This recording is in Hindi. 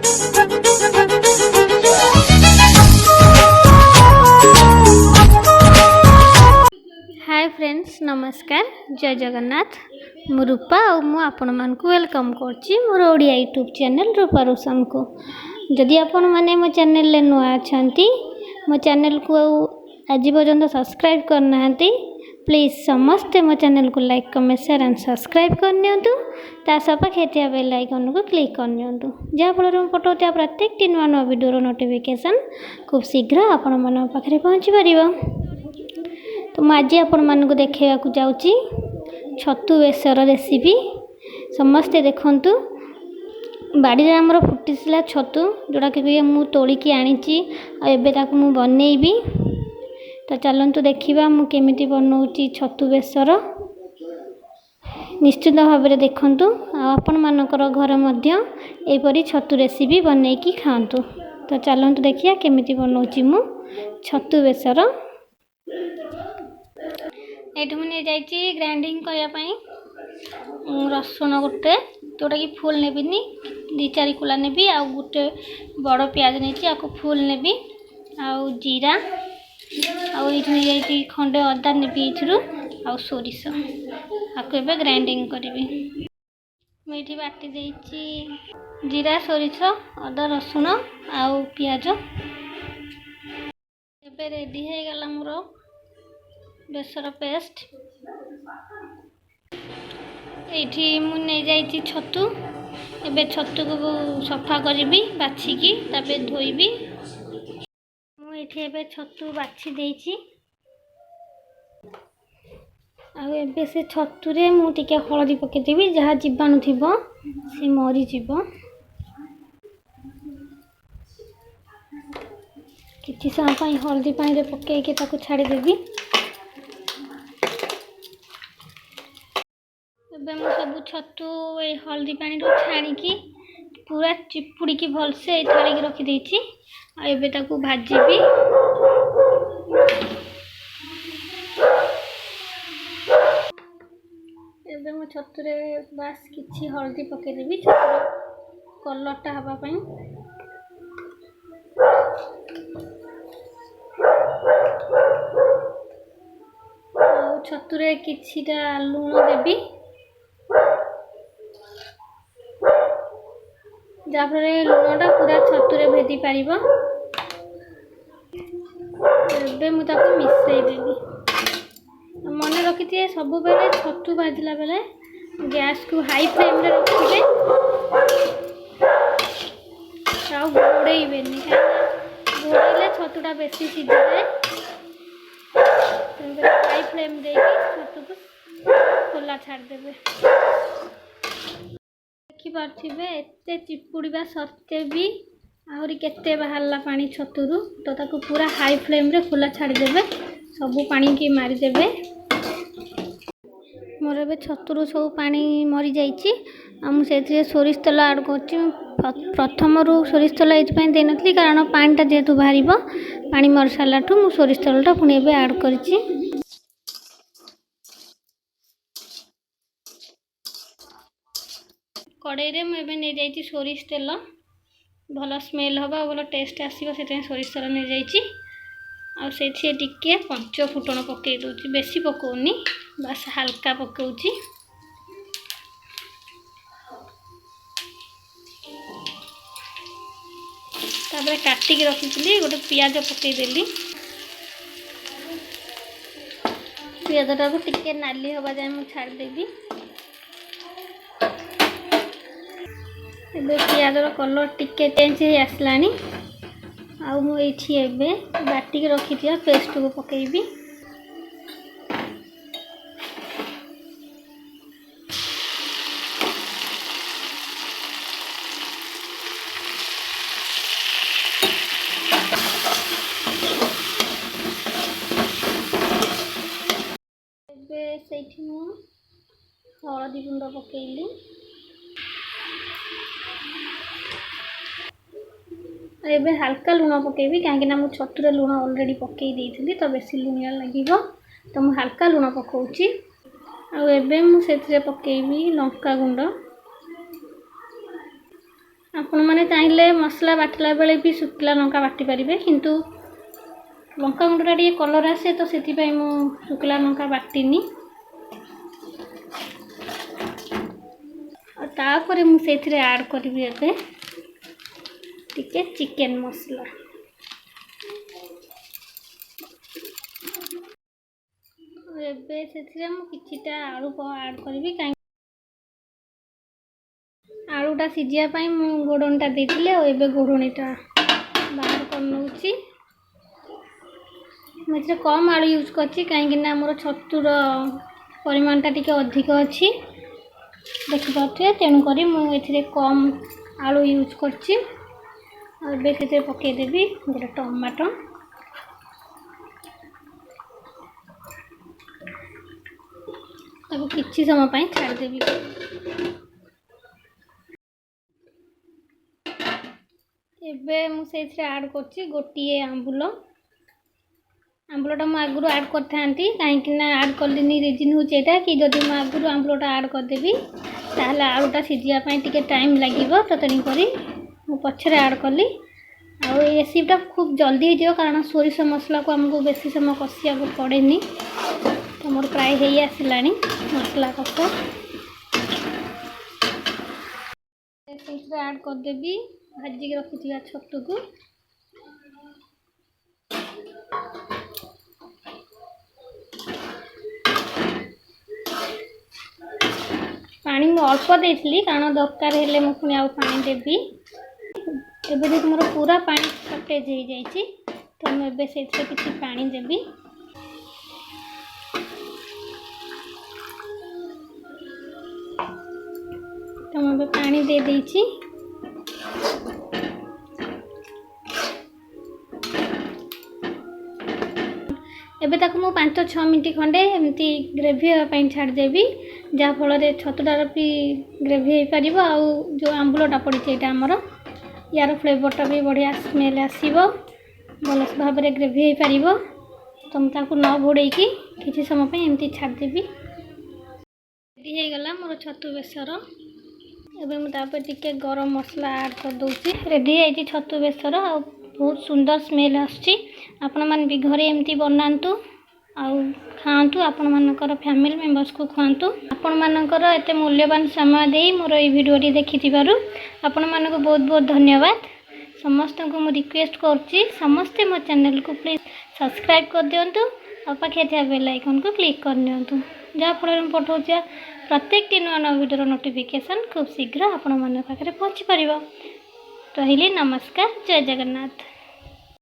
हाय फ्रेंड्स, नमस्कार, जय जगन्नाथ। मु रूपा और मु आपण मान को वेलकम करछि मोर ओडिया यूट्यूब चैनल रूपा रोशन को। जदि आपण माने मो चैनल ले नुआ अछंती, मो चैनल को आज पर्यंत सब्सक्राइब करना प्लीज समस्ते मो चैनल को like comment share and subscribe करनियंतु। ता सब पाखे बेल आइकन को क्लिक करनियंतु, जहाँ फल में पठाउथिया प्रत्येक नुआ नुआ वीडियो नोटिफिकेशन खूब शीघ्र आपण मन पाखे पहुँची पारिबो। तो मैं आज आपण मानक देखा जाऊँगी छतु बेसर रेसिपी। समस्ते देखंतु बाड़ी रे हमर फुटीला छतु जोड़ा कि मु तोलिकी आनी एबे मु बनैबी। तो चलतु देखा मु केमिति बनाऊँगी छतु बेसर। निश्चित भाव में देखंतु आपण मानकर घर मध्य एपरी छतु रेसिपी बनैकी खातु। तो चलतु देखिया केमिति बनाऊँगी मु छतु बेसर। ये मुझे जाइए ग्राइंडिंग करने रसुण गोटे जोटा कि फुल नेबिनी 2-4 कुला नेबी आ गोटे बड़ प्याज नहीं आपको फुल नेबी आउ जीरा आई खंडे अदा नेबी आ सोरिष आपको एबे ग्राइंडिंग करी। मुझे बाटी देछि जीरा सोरिष अदा रसुण आउ प्याज। एबे रेडी हो गला मोर बेसर पेस्ट। ये मुझे जाइए छतु एबे छतु को सफा करी बाछिकी तापे धोईबी। मुझे छतु बाछि देछि आबे से छतु रे मु टिके हलदी पकेदेबी, जहाँ जीवाणु थिबो से मरी जीवो। किछि समय पई हलदी पानी रे पकेइके ताकू छाड़ी देबी। एबे मु सब छतु ए हल्दी पानी रो छाणिकी पूरा चिपुड़ी की भलसे ए थाली के रखी देछि आ एबे ताकू भाजीबी। एबे मु छतु रे बास किछि हल्दी पके देबी छतु कलर टा हबा पई। आ छतु रे किछिटा लूण देबी जाफर लुणटा पूरा छतुरे भेदी पार। मुझे मिसईदेवी। मन रखी थे सब बेले छतु भाजला बेले गैस को हाई फ्लेम रे रखिए घोड़े घोड़े छतुटा बेसी सीझे। हाई फ्लेम दे छतु को खोला छाड़देवे। देखिपे एते चिपुड़ा सत्ते भी आहरी केते बाहरला पानी छतुरु। तो ताको पूरा हाई फ्लेम रे खोला छाड़देवे, सबू पानी की मारिदेवे। मोर ए छतुरु सब पानी मरी जाइए। मुझे सोरिष तेल आड कर प्रथम रू सोरिष तेल ये दे नी कारण पानीटा जेहेतु बाहर पानी मर साराठू मु सोरिष तेलटा पुणी एबे आड करिछि। कड़ाई रे मुझे नहीं जाइए सोरिष तेल भल स्मेल हम भल टेस्ट आसो से सोरिष तेल नहीं जाइए। आसे टिके पंच फुटण पकई दूसरी बेसी पकौनी बस हल्का पकाउची। तापर काटिकी रखी गोटे पियाज पकईदेली। पियाजटा को टिके नाली हवा जाए मुझे छाड़देवी। एबे पियाजर कलर टिके चेंज हो आसलानी। आ मुझे एबे बाटिक रखी पेस्ट को पकेबी। एबे सेठी मु हळदी गुंड पकेइली। एबे हल्का लुण पकेबी कहीं मु छतुरे लुण ऑलरेडी पकई देइथिली तो बेसी लुणिया लागिबो। तो मु हल्का लुण पकाउची। आ एबे मु सेथिरे पकेबी लंका गुंड। आपण मैंने चाहिए मसला बाटला बेले भी शुखला लंका बाटी पारे कि लंका गुंडा टे कलर आसे तो से शुखला लंका बाटिनी तापर मुझे ऐड करी एबे टिके चिकेन मसला एबे से किछिटा आलू ऐड करी कहीं आलूटा सीझापी मुझे गोड़णीटा देती और गोड़णीटा बाहर कर नौची मुझे कम आलू यूज करछि कहीं मोर छतुर परिमाणटा टिके अधिक अच्छी देखिपे तेणुक मुझे कम आलू यूज करछि से पकईदेवी गोटे टमाटो किसी समय छाड़देवी एबे मुझे ऐड कर गोटे आंबुल आंबुलटा मुझे आगुरी ऐड करती कहीं ऐड कलिनी रिजन हूँ कि जदि मुझे आगुरी आंबुलटा ऐड करदेवी ताहले आलूटा सीझापी टिके टाइम लगे तो तेणुक मु पछरे ऐड कली आ रेसिपीटा खूब जल्दी हो कारण सोरिष मसला को आमको बेसी समय कषिया को पड़ेनी तो मोर प्राय हो आसला मसला कषा ऐड करदेवी भाजिक रखी छतु को पानी मैं अल्प देती कारण दरकार हेले मु पुणी आउ पानी देवी एबे देख मोर पूरा पानी शॉर्टेज हो जाइए तो मुझे से किसी पानी देवी तो मुझे पानी दे देइछि एबे तक मु 5-6 मिनट खंडे एमती ग्रेवी होगापी छाड़देवी जहाँफल छतुटार भी ग्रेवी हो पार आउ जो आंबुलटा पड़ी यहाँ आमर यार फ्लेवरटा भी बढ़िया स्मेल आसो भल भाव में ग्रेवी हो पार तो मुझे न घोड़े किसी समय एमती छाड़देवी रेडी हो गला मोर छतु बेसर एबे मुझे टिके गरम मसला ऐड कर दूसरी रेडी है छतु बेसर आ बहुत सुंदर स्मेल आसुची आपण मैंने भी घरे एमती बनातु आउ खातु आपण मानकर फैमिली मेंबर्स को खुआतु आपण मानकर एते मूल्यवान समय दे मोर ये वीडियोटी देखि आपण मानक बहुत बहुत धन्यवाद समस्त को मु रिक्वेस्ट करछि समस्ते मो चैनल को प्लीज सब्सक्राइब कर दियंतु और पाखे थिया बेल आइकन को क्लिक कर दियंतु जहाँ फल में पठाऊँ प्रत्येक नुआ नुआ वीडियो नोटिफिकेशन खूब शीघ्र आपण मन पाखे पहुँची पार रही नमस्कार जय जगन्नाथ।